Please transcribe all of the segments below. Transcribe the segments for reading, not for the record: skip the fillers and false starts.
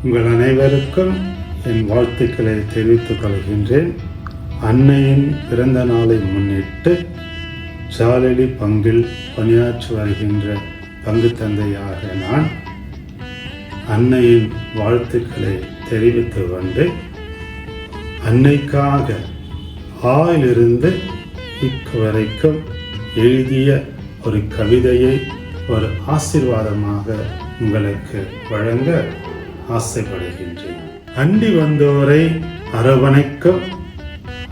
உங்கள் அனைவருக்கும் என் வாழ்த்துக்களை தெரிவித்துக் கொள்கின்றேன். அன்னையின் பிறந்த நாளை முன்னிட்டு ஜாலலி பங்கில் பணியாற்றி வருகின்ற பங்கு தந்தையாக நான் அன்னையின் வாழ்த்துக்களை தெரிவித்து கொண்டு அன்னைக்காக ஆயிலிருந்து வரைக்கும் எழுதிய ஒரு கவிதையை ஒரு ஆசீர்வாதமாக உங்களுக்கு வழங்க ஆசைப்படுகின்றேன். அண்டி வந்தோரை அரவணைக்கும்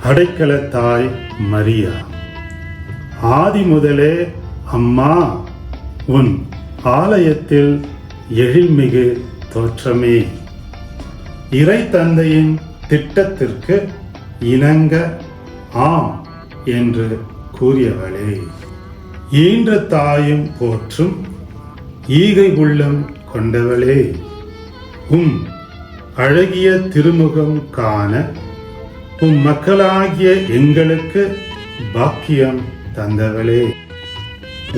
அடைக்கல தாய் மரியா, ஆதி முதலே அம்மா உன் ஆலயத்தில் எழில்மிகு தோற்றமே, இறை தந்தையின் திட்டத்திற்கு இணங்க ஆம் என்று கூறியவளே, ஈன்ற தாயும் போற்றும் ஈகை உள்ளம் கொண்டவளே, அழகிய திருமுகம் காண மக்களாகிய எங்களுக்கு பாக்கியம் தந்தவளே,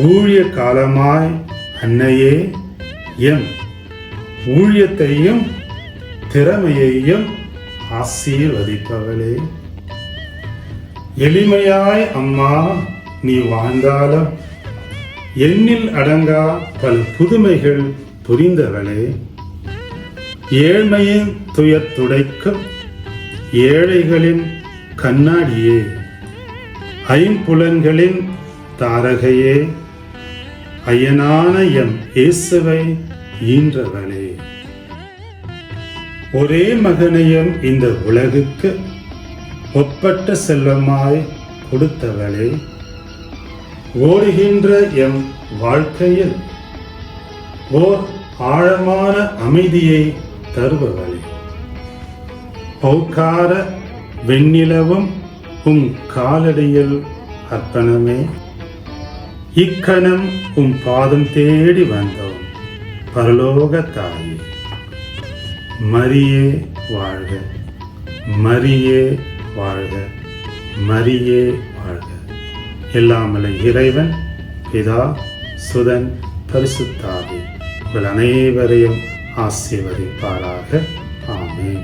ஊழிய காலமாய் அன்னையே எம் ஊழியத்தையும் திறமையையும் ஆசீர்வதிப்பவளே, எளிமையாய் அம்மா நீ வாழ்ந்தாலும் எண்ணில் அடங்கா பல புதுமைகள் புரிந்தவளே, ஏழ்மையின் துயர் துடைக்கும் ஏழைகளின் கண்ணாடியே, ஐம்புலன்களின் தாரகையே, ஐயனான எம் இயேசுவை ஈன்றவளே, ஒரே மகனையும் இந்த உலகுக்கு ஒப்பற்ற செல்வமாய் கொடுத்தவளே, ஓடுகின்ற எம் வாழ்க்கையில் ஓர் ஆழமான அமைதியை தருபவளே, பௌக்கார வெண்ணிலவும் காலடியில் அர்ப்பணமே, இக்கணம் பாதம் தேடி வந்தோம் பரலோக தாயே, மரியே வாழ்க, மரியே வாழ்க, மரியே வாழ்க. எல்லாமல்ல இறைவன் பிதா சுதன் பரிசுத்தாவி உங்கள் அனைவரையும் ஆசீர்வதிப்பாராக. ஆமென்.